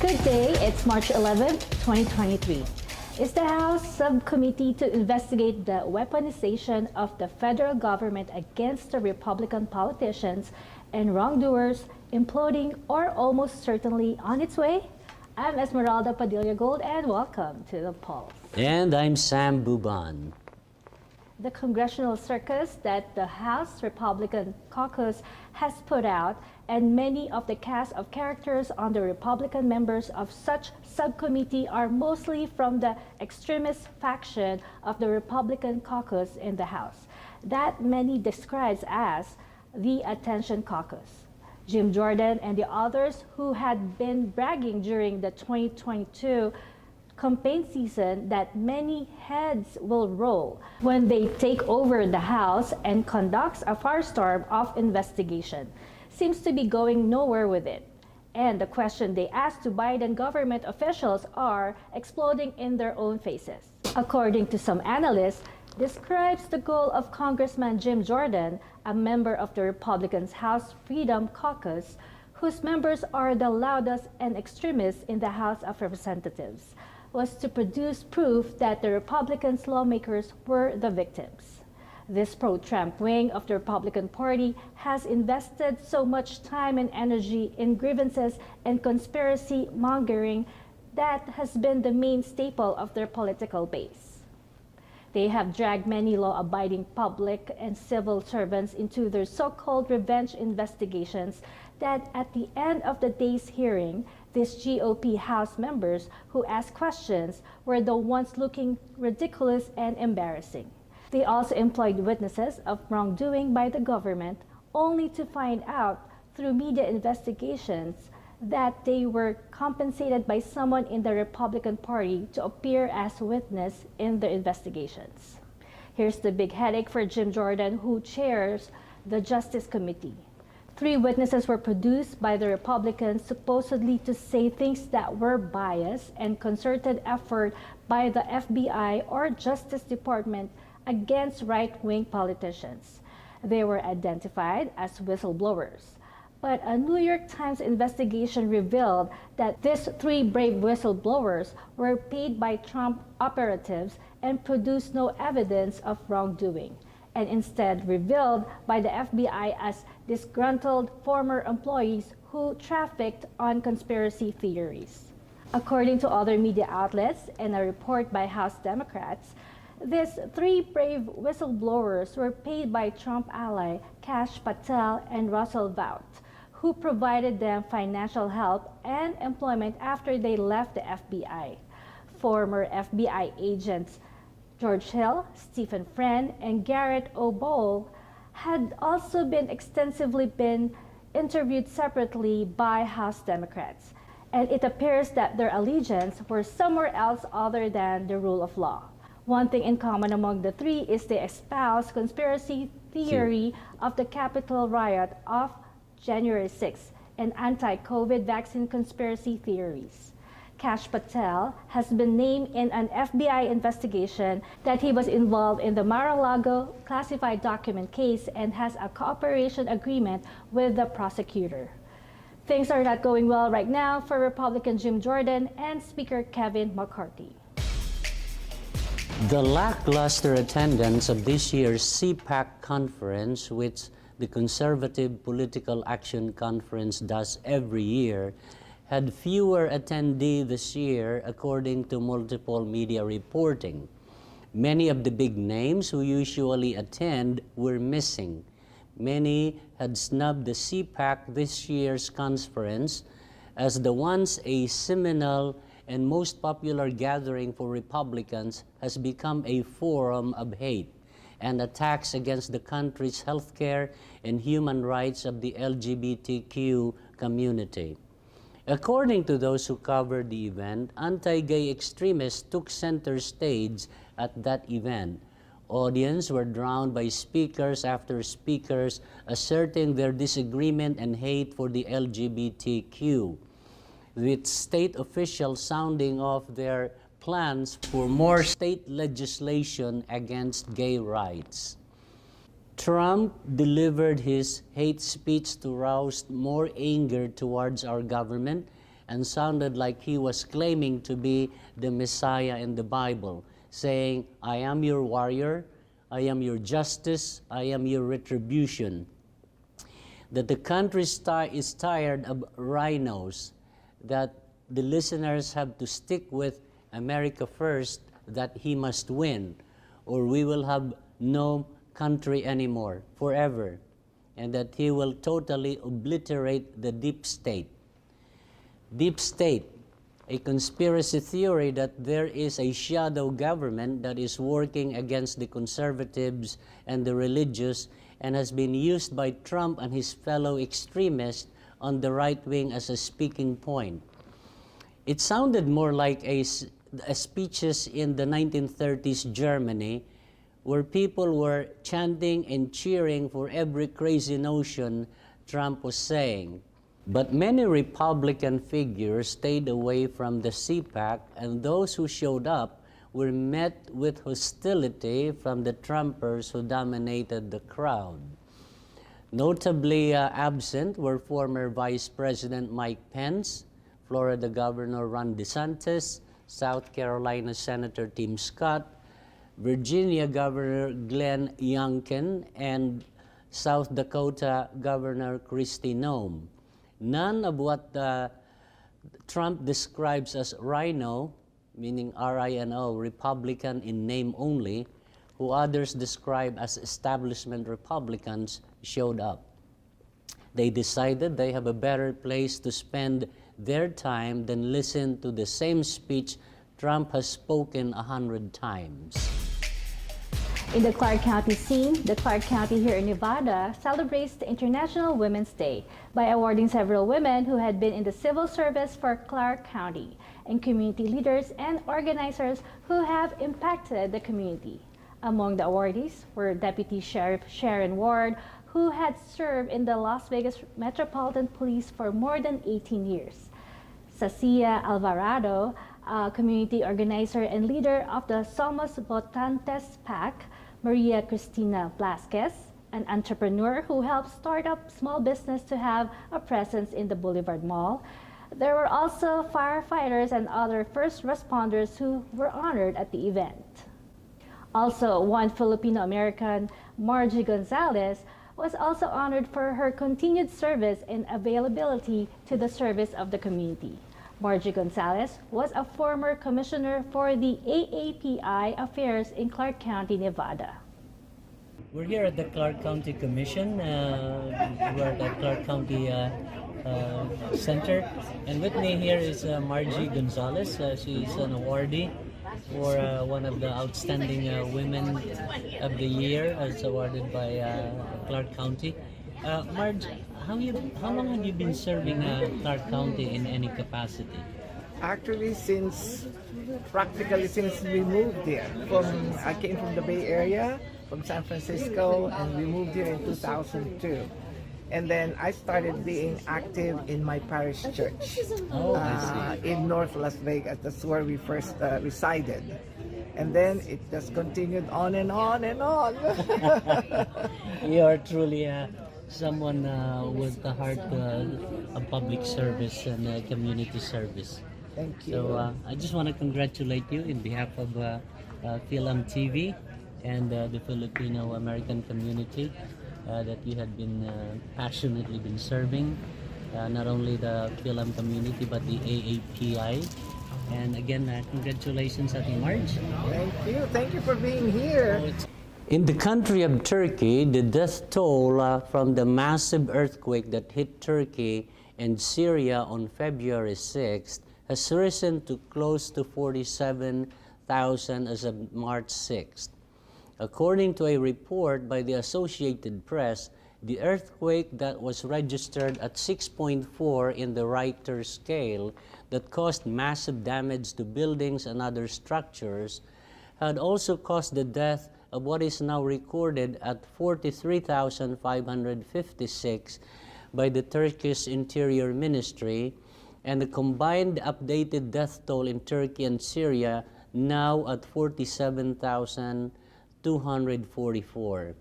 Good day, it's March 11th, 2023. Is the House Subcommittee to investigate the weaponization of the federal government against the Republican politicians and wrongdoers imploding or almost certainly on its way? I'm Esmeralda Padilla-Gould and welcome to the Pulse. And I'm Sam Buban. The congressional circus that the House Republican caucus has put out, and many of the cast of characters on the Republican members of such subcommittee are mostly from the extremist faction of the Republican caucus in the House, that many describes as the Attention Caucus. Jim Jordan and the others who had been bragging during the 2022 campaign season that many heads will roll when they take over the House and conducts a firestorm of investigation seems to be going nowhere with it. And the question they ask to Biden government officials are exploding in their own faces. According to some analysts, describes the goal of Congressman Jim Jordan, a member of the Republicans' House Freedom Caucus, whose members are the loudest and extremists in the House of Representatives, was to produce proof that the Republicans' lawmakers were the victims. This pro-Trump wing of the Republican Party has invested so much time and energy in grievances and conspiracy mongering that has been the main staple of their political base. They have dragged many law-abiding public and civil servants into their so-called revenge investigations that at the end of the day's hearing, these GOP House members who asked questions were the ones looking ridiculous and embarrassing. They also employed witnesses of wrongdoing by the government, only to find out through media investigations that they were compensated by someone in the Republican Party to appear as witness in the investigations. Here's the big headache for Jim Jordan, who chairs the Justice Committee. 3 witnesses were produced by the Republicans supposedly to say things that were biased and concerted effort by the FBI or Justice Department against right-wing politicians. They were identified as whistleblowers. But a New York Times investigation revealed that these 3 brave whistleblowers were paid by Trump operatives and produced no evidence of wrongdoing, and instead revealed by the FBI as disgruntled former employees who trafficked on conspiracy theories. According to other media outlets and a report by House Democrats, these 3 brave whistleblowers were paid by Trump ally Kash Patel and Russell Vought, who provided them financial help and employment after they left the FBI. Former FBI agents George Hill, Stephen Friend, and Garrett O'Boyle had also been extensively interviewed separately by House Democrats, and it appears that their allegiance were somewhere else other than the rule of law. One thing in common among the 3 is they espouse conspiracy theory of the Capitol riot of January 6 and anti-COVID vaccine conspiracy theories. Kash Patel has been named in an FBI investigation that he was involved in the Mar-a-Lago classified document case and has a cooperation agreement with the prosecutor. Things are not going well right now for Republican Jim Jordan and Speaker Kevin McCarthy. The lackluster attendance of this year's CPAC conference, which the Conservative Political Action Conference does every year, had fewer attendees this year according to multiple media reporting. Many of the big names who usually attend were missing. Many had snubbed the CPAC this year's conference as the once a seminal and most popular gathering for Republicans has become a forum of hate and attacks against the country's healthcare and human rights of the LGBTQ community. According to those who covered the event, anti-gay extremists took center stage at that event. Audience were drowned by speakers after speakers asserting their disagreement and hate for the LGBTQ, with state officials sounding off their plans for more state legislation against gay rights. Trump delivered his hate speech to rouse more anger towards our government and sounded like he was claiming to be the Messiah in the Bible, saying, "I am your warrior, I am your justice, I am your retribution." That the country is tired of rhinos, that the listeners have to stick with America first, that he must win, or we will have no country anymore forever, and that he will totally obliterate the deep state. Deep state, a conspiracy theory that there is a shadow government that is working against the conservatives and the religious, and has been used by Trump and his fellow extremists on the right wing as a speaking point. It sounded more like a speeches in the 1930s Germany, where people were chanting and cheering for every crazy notion Trump was saying. But many Republican figures stayed away from the CPAC, and those who showed up were met with hostility from the Trumpers who dominated the crowd. Notably absent were former Vice President Mike Pence, Florida Governor Ron DeSantis, South Carolina Senator Tim Scott, Virginia Governor Glenn Youngkin, and South Dakota Governor Kristi Noem. None of what Trump describes as rhino, meaning R-I-N-O, Republican in name only, who others describe as establishment Republicans, showed up. They decided they have a better place to spend their time than listen to the same speech Trump has spoken 100 times. In the Clark County scene, the Clark County here in Nevada celebrates the International Women's Day by awarding several women who had been in the civil service for Clark County and community leaders and organizers who have impacted the community. Among the awardees were Deputy Sheriff Sharon Ward, who had served in the Las Vegas Metropolitan Police for more than 18 years. Sacia Alvarado, a community organizer and leader of the Somos Votantes PAC, Maria Cristina Blasquez, an entrepreneur who helped start up small business to have a presence in the Boulevard Mall. There were also firefighters and other first responders who were honored at the event. Also, one Filipino-American, Margie Gonzales, was also honored for her continued service and availability to the service of the community. Margie Gonzales was a former commissioner for the AAPI affairs in Clark County, Nevada. We're here at the Clark County Commission. We're at the Clark County Center. And with me here is Margie Gonzales. She's an awardee for one of the outstanding women of the year, as awarded by Clark County. Marge, how long have you been serving Clark County in any capacity? Actually, practically since we moved here. I came from the Bay Area, from San Francisco, and we moved here in 2002. And then I started being active in my parish church in North Las Vegas. That's where we first resided. And then it just continued on and on and on. You are truly someone with the heart of public service and community service. Thank you. So I just want to congratulate you in behalf of FilAmTV and the Filipino-American community that you had been passionately been serving, not only the Fil-Am community but the AAPI. And again, congratulations, Ate Marge. Thank you for being here. In the country of Turkey, the death toll from the massive earthquake that hit Turkey and Syria on February 6th has risen to close to 47,000 as of March 6th. According to a report by the Associated Press, the earthquake that was registered at 6.4 in the Richter scale that caused massive damage to buildings and other structures had also caused the death of what is now recorded at 43,556 by the Turkish Interior Ministry, and the combined updated death toll in Turkey and Syria now at 47,244.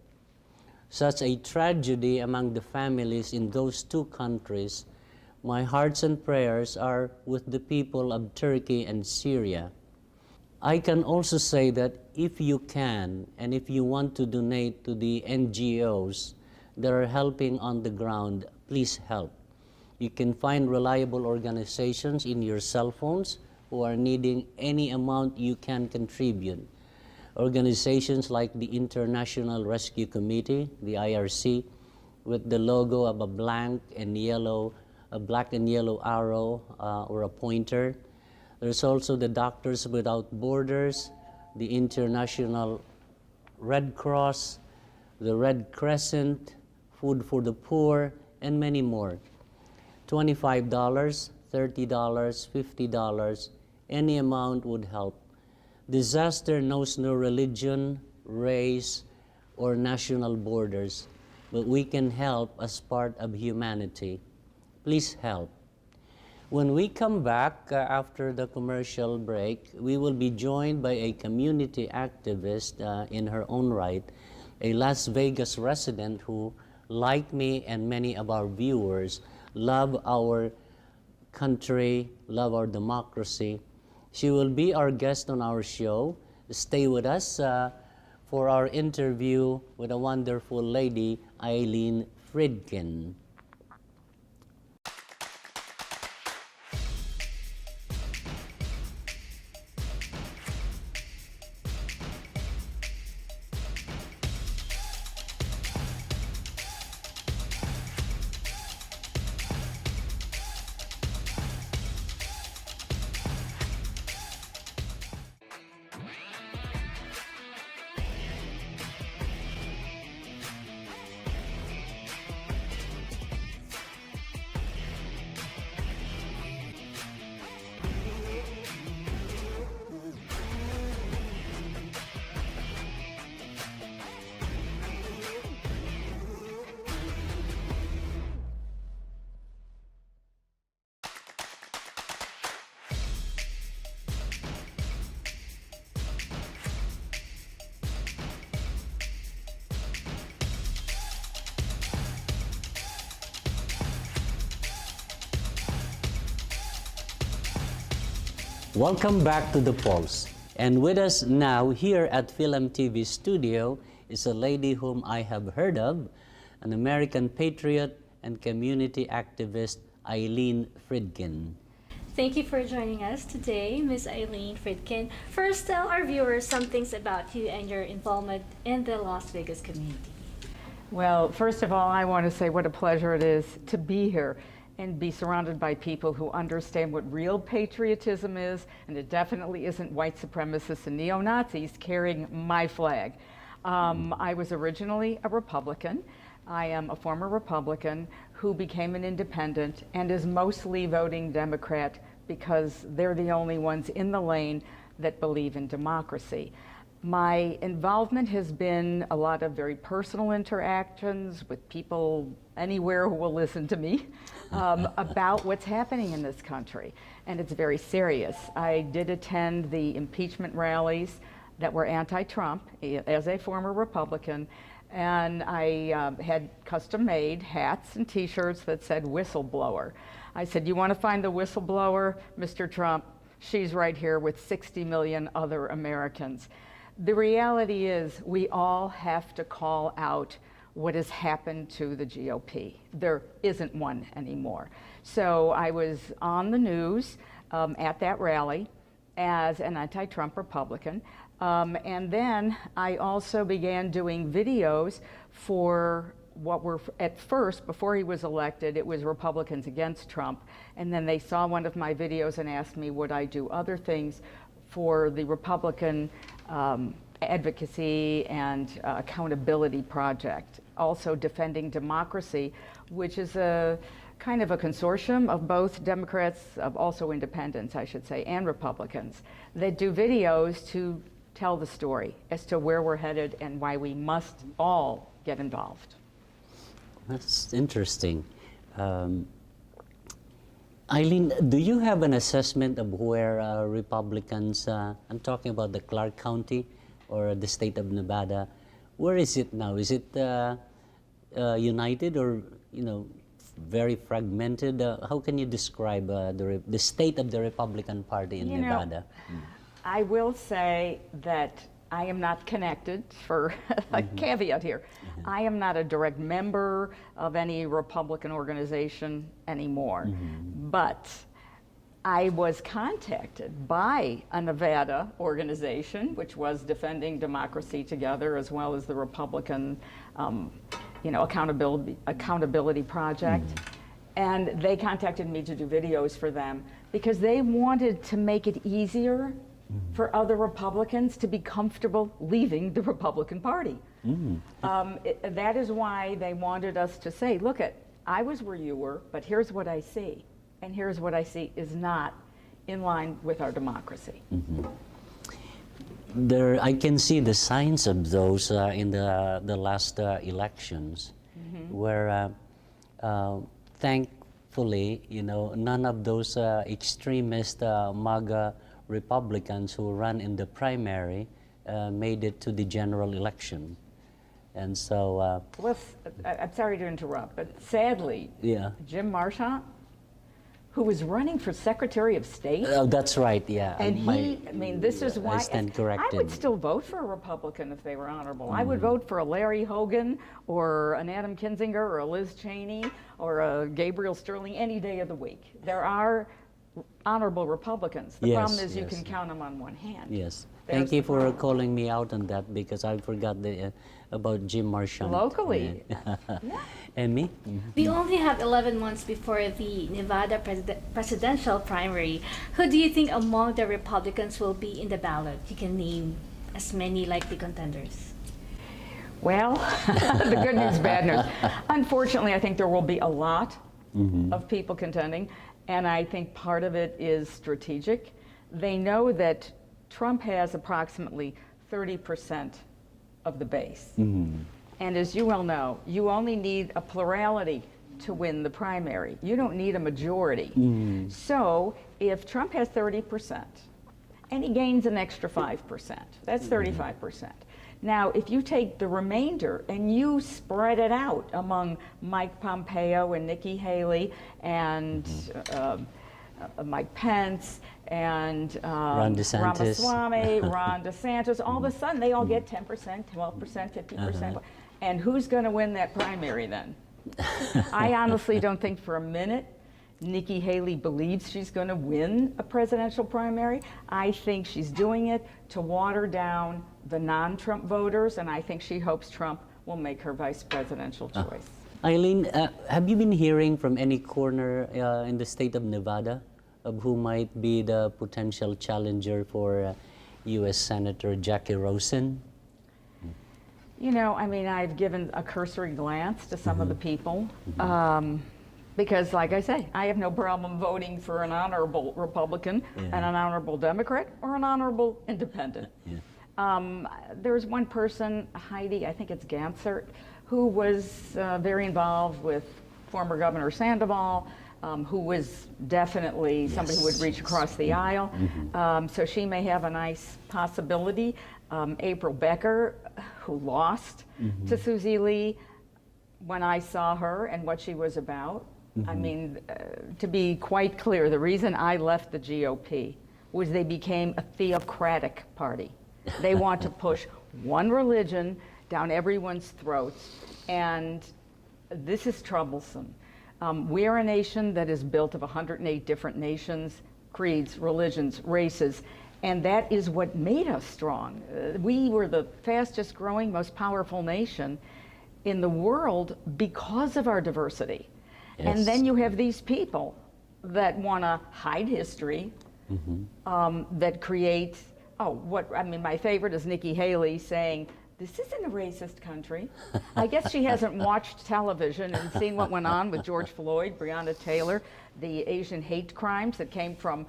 Such a tragedy among the families in those two countries My hearts and prayers are with the people of Turkey and Syria. I can also say that if you can and if you want to donate to the NGOs that are helping on the ground, please help. You can find reliable organizations in your cell phones who are needing any amount you can contribute. Organizations like the International Rescue Committee, the IRC, with the logo of a black and yellow arrow or a pointer. There's also the Doctors Without Borders, the International Red Cross, the Red Crescent, Food for the Poor, and many more. $25, $30, $50, any amount would help. Disaster knows no religion, race, or national borders, but we can help as part of humanity. Please help. When we come back after the commercial break, we will be joined by a community activist in her own right, a Las Vegas resident who, like me and many of our viewers, love our country, love our democracy. She will be our guest on our show. Stay with us for our interview with a wonderful lady, Eileen Fridkin. Welcome back to The Pulse. And with us now here at FilAmTV studio is a lady whom I have heard of, an American patriot and community activist, Eileen Fridkin. Thank you for joining us today, Ms. Eileen Fridkin. First, tell our viewers some things about you and your involvement in the Las Vegas community. Well, first of all, I want to say what a pleasure it is to be here and be surrounded by people who understand what real patriotism is, and it definitely isn't white supremacists and neo-Nazis carrying my flag. I was originally a Republican. I am a former Republican who became an independent and is mostly voting Democrat because they're the only ones in the lane that believe in democracy. My involvement has been a lot of very personal interactions with people anywhere who will listen to me about what's happening in this country, and it's very serious. I did attend the impeachment rallies that were anti-Trump as a former Republican, and I had custom-made hats and t-shirts that said whistleblower. I said, you want to find the whistleblower, Mr. Trump? She's right here with 60 million other Americans. The reality is we all have to call out what has happened to the GOP. There isn't one anymore. So I was on the news at that rally as an anti-Trump Republican. And then I also began doing videos for what were, at first, before he was elected, it was Republicans against Trump. And then they saw one of my videos and asked me would I do other things for the Republican advocacy and accountability project. Also defending democracy, which is a kind of a consortium of both Democrats, of also independents, I should say, and Republicans. They do videos to tell the story as to where we're headed and why we must all get involved. That's interesting. Eileen, do you have an assessment of where Republicans, I'm talking about the Clark County or the state of Nevada, where is it now? Is it united or, very fragmented. How can you describe the state of the Republican Party in Nevada? I will say that I am not connected, for a caveat here. I am not a direct member of any Republican organization anymore. But I was contacted by a Nevada organization, which was Defending Democracy Together, as well as the Republican Accountability Project. And they contacted me to do videos for them because they wanted to make it easier for other Republicans to be comfortable leaving the Republican Party. That is why they wanted us to say, look, I was where you were, but here's what I see. And here's what I see is not in line with our democracy. I can see the signs of those in the last elections, where thankfully, none of those extremist MAGA Republicans who ran in the primary made it to the general election. And so... well, I'm sorry to interrupt, but sadly, Jim Marchant, who was running for Secretary of State. Oh, that's right, yeah. And this is why I stand corrected. I would still vote for a Republican if they were honorable. I would vote for a Larry Hogan or an Adam Kinzinger or a Liz Cheney or a Gabriel Sterling any day of the week. There are honorable Republicans. The problem is you can count them on one hand. Yes. Thank you for calling me out on that, because I forgot about Jim Marchant. Locally. And me? We only have 11 months before the Nevada presidential primary. Who do you think among the Republicans will be in the ballot? You can name as many likely contenders. Well, the good news, bad news. Unfortunately, I think there will be a lot of people contending, and I think part of it is strategic. They know that Trump has approximately 30% of the base. And as you well know, you only need a plurality to win the primary. You don't need a majority. So if Trump has 30% and he gains an extra 5%, that's 35%. Now, if you take the remainder and you spread it out among Mike Pompeo and Nikki Haley and Mike Pence and Ron DeSantis. Ramaswamy, Ron DeSantis, all of a sudden they all get 10%, 12%, 50%. And who's going to win that primary then? I honestly don't think for a minute Nikki Haley believes she's going to win a presidential primary. I think she's doing it to water down the non-Trump voters, and I think she hopes Trump will make her vice presidential choice. Eileen, have you been hearing from any corner in the state of Nevada of who might be the potential challenger for U.S. Senator Jackie Rosen? I've given a cursory glance to some of the people. Because, like I say, I have no problem voting for an honorable Republican and an honorable Democrat or an honorable independent. There's one person, Heidi, I think it's Gansert, who was very involved with former Governor Sandoval, who was definitely somebody who would reach across the aisle. So she may have a nice possibility. April Becker, who lost to Susie Lee, when I saw her and what she was about, I mean, to be quite clear, the reason I left the GOP was they became a theocratic party. They want to push one religion down everyone's throats, and this is troublesome. We are a nation that is built of 108 different nations, creeds, religions, races, and that is what made us strong. We were the fastest growing, most powerful nation in the world because of our diversity. And then you have these people that want to hide history, that create, my favorite is Nikki Haley saying, this isn't a racist country. I guess she hasn't watched television and seen what went on with George Floyd, Breonna Taylor, the Asian hate crimes that came from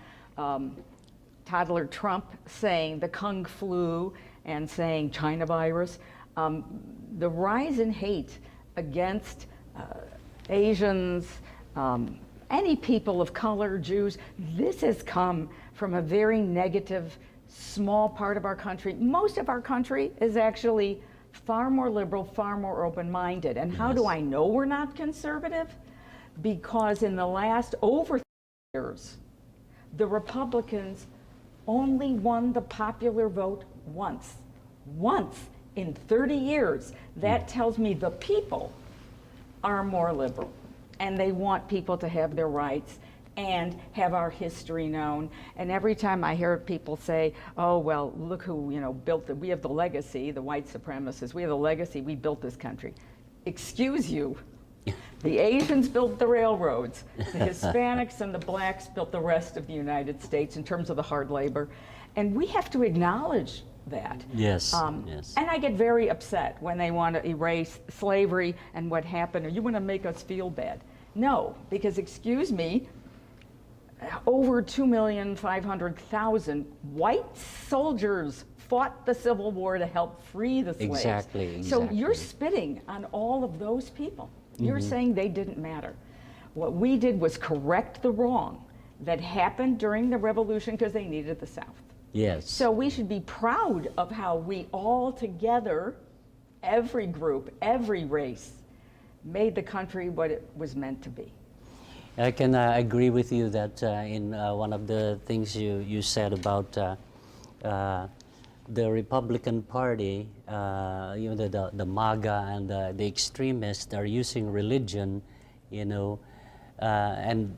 toddler Trump saying the Kung flu and saying China virus. The rise in hate against Asians, any people of color, Jews, this has come from a very negative, small part of our country. Most of our country is actually far more liberal, far more open-minded. And how do I know we're not conservative? because in the last over 30 years, the Republicans only won the popular vote once. Once in 30 years. That tells me the people are more liberal, and they want people to have their rights and have our history known. And every time I hear people say, oh, well, look who, you know, built it. We have the legacy, the white supremacists. We have the legacy, we built this country. Excuse you. The Asians built the railroads. The Hispanics and the blacks built the rest of the United States in terms of the hard labor. And we have to acknowledge that. Yes, yes. And I get very upset when they want to erase slavery and what happened, or you want to make us feel bad. No, because excuse me, over 2,500,000 white soldiers fought the Civil War to help free the slaves. Exactly. So you're spitting on all of those people. You're saying they didn't matter. What we did was correct the wrong that happened during the Revolution because they needed the South. Yes. So we should be proud of how we all together, every group, every race, made the country what it was meant to be. I can agree with you that in one of the things you said about the Republican Party, you know, the MAGA and the extremists are using religion, you know, and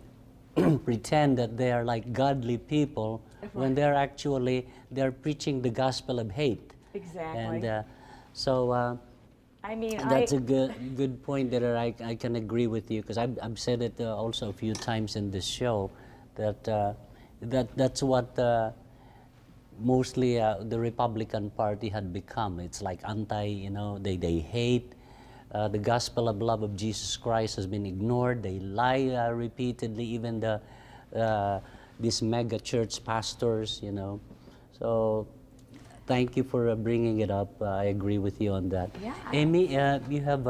pretend that they are like godly people when they're actually, they're preaching the gospel of hate. Exactly. And so I mean, that's a good point that I can agree with you, because I've said it also a few times in this show, that that's what mostly the Republican Party had become. It's like you know, they hate. The gospel of love of Jesus Christ has been ignored. They lie repeatedly, even these mega church pastors, you know. So thank you for bringing it up. I agree with you on that. Yeah. Amy, you have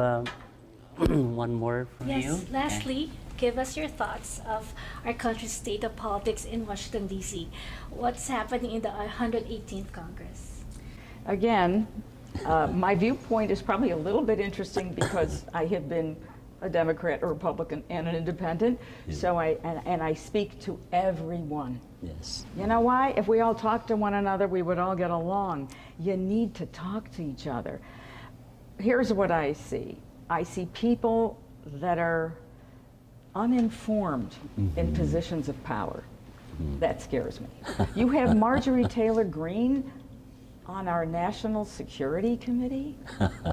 one more from you? Yes, lastly, give us your thoughts of our country's state of politics in Washington, D.C. What's happening in the 118th Congress? Again, my viewpoint is probably a little bit interesting because I have been a Democrat, a Republican, and an independent. Yeah. So I speak to everyone. Yes. You know why? If we all talked to one another, we would all get along. You need to talk to each other. Here's what I see. I see people that are uninformed in positions of power. That scares me. You have Marjorie Taylor Greene on our National Security Committee,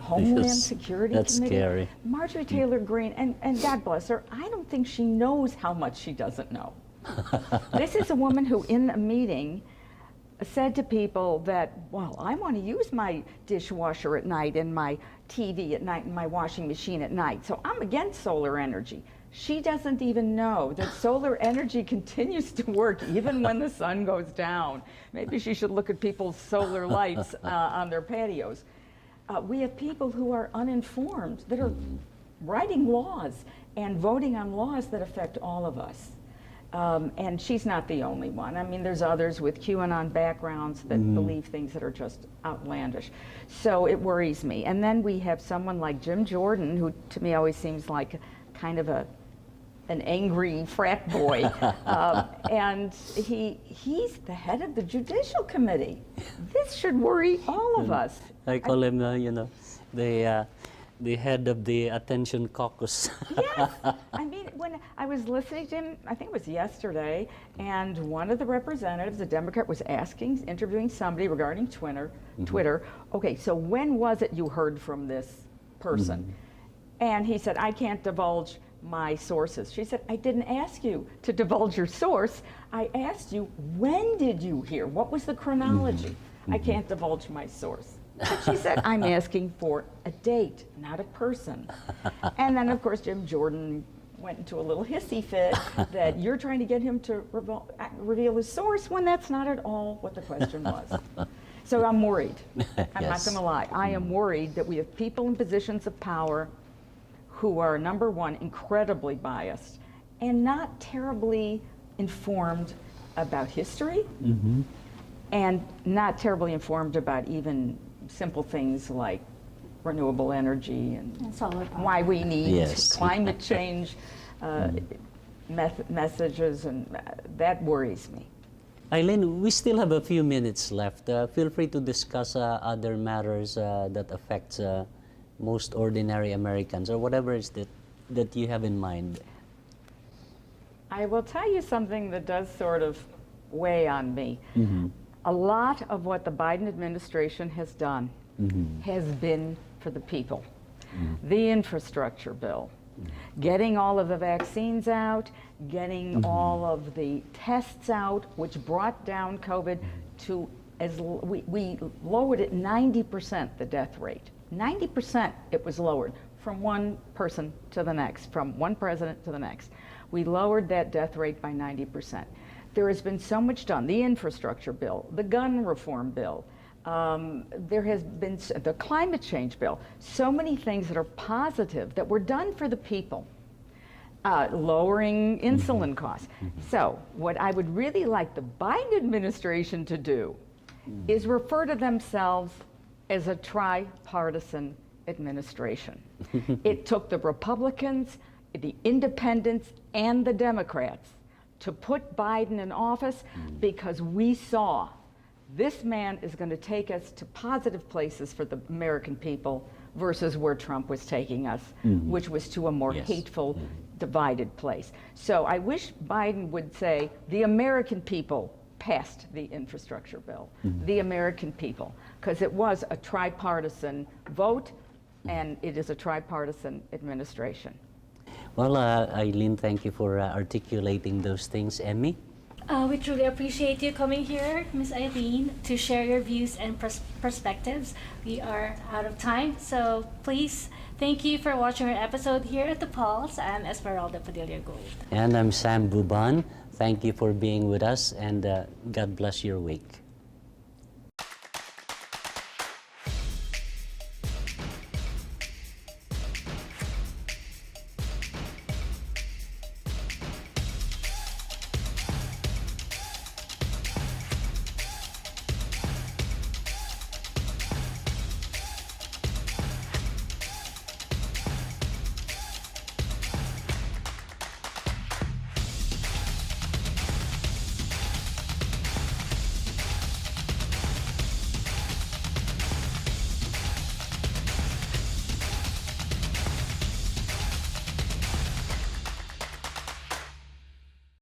Homeland Yes, Security that's Committee. scary. Marjorie Taylor Greene, and God bless her, I don't think she knows how much she doesn't know. This is a woman who, in a meeting, said to people that, well, I want to use my dishwasher at night and my TV at night and my washing machine at night, so I'm against solar energy. She doesn't even know that solar energy continues to work even when the sun goes down. Maybe she should look at people's solar lights on their patios. We have people who are uninformed that are writing laws and voting on laws that affect all of us. And she's not the only one. I mean, there's others with QAnon backgrounds that believe things that are just outlandish. So it worries me. And then we have someone like Jim Jordan, who to me always seems like kind of an angry frat boy, and he's the head of the Judicial Committee. This should worry all of us. I call him, you know, the head of the attention caucus. Yes, I mean, when I was listening to him, I think it was yesterday, and one of the representatives, a Democrat, was interviewing somebody regarding Twitter. Okay, so when was it you heard from this person? And he said, I can't divulge my sources. She said, I didn't ask you to divulge your source. I asked you, when did you hear? What was the chronology? I can't divulge my source. But she said, I'm asking for a date, not a person. And then, of course, Jim Jordan went into a little hissy fit that you're trying to get him to reveal his source when that's not at all what the question was. So I'm worried. I'm not going to lie. I am worried that we have people in positions of power who are, number one, incredibly biased and not terribly informed about history and not terribly informed about even simple things like renewable energy and solar power. why we need Yes. climate change. messages, and that worries me. Eileen, we still have a few minutes left. Feel free to discuss other matters that affect most ordinary Americans, or whatever it is that you have in mind. I will tell you something that does sort of weigh on me. A lot of what the Biden administration has done has been for the people. The infrastructure bill, getting all of the vaccines out, getting all of the tests out, which brought down COVID to, we lowered it 90%, the death rate. 90% it was lowered from one person to the next, from one president to the next. We lowered that death rate by 90%. There has been so much done. The infrastructure bill, the gun reform bill, there has been the climate change bill, so many things that are positive that were done for the people. Lowering insulin costs. So what I would really like the Biden administration to do is refer to themselves as a tripartisan administration. It took the Republicans, the independents, and the Democrats to put Biden in office because we saw this man is going to take us to positive places for the American people versus where Trump was taking us, which was to a more hateful, divided place. So I wish Biden would say, the American people passed the infrastructure bill. The American people, because it was a tripartisan vote, and it is a tripartisan administration. Well, Eileen, thank you for articulating those things. Emmy? We truly appreciate you coming here, Ms. Eileen, to share your views and perspectives. We are out of time, so please, thank you for watching our episode here at The Pulse. I'm Esmeralda Padilla-Gould. And I'm Sam Buban. Thank you for being with us, and God bless your week.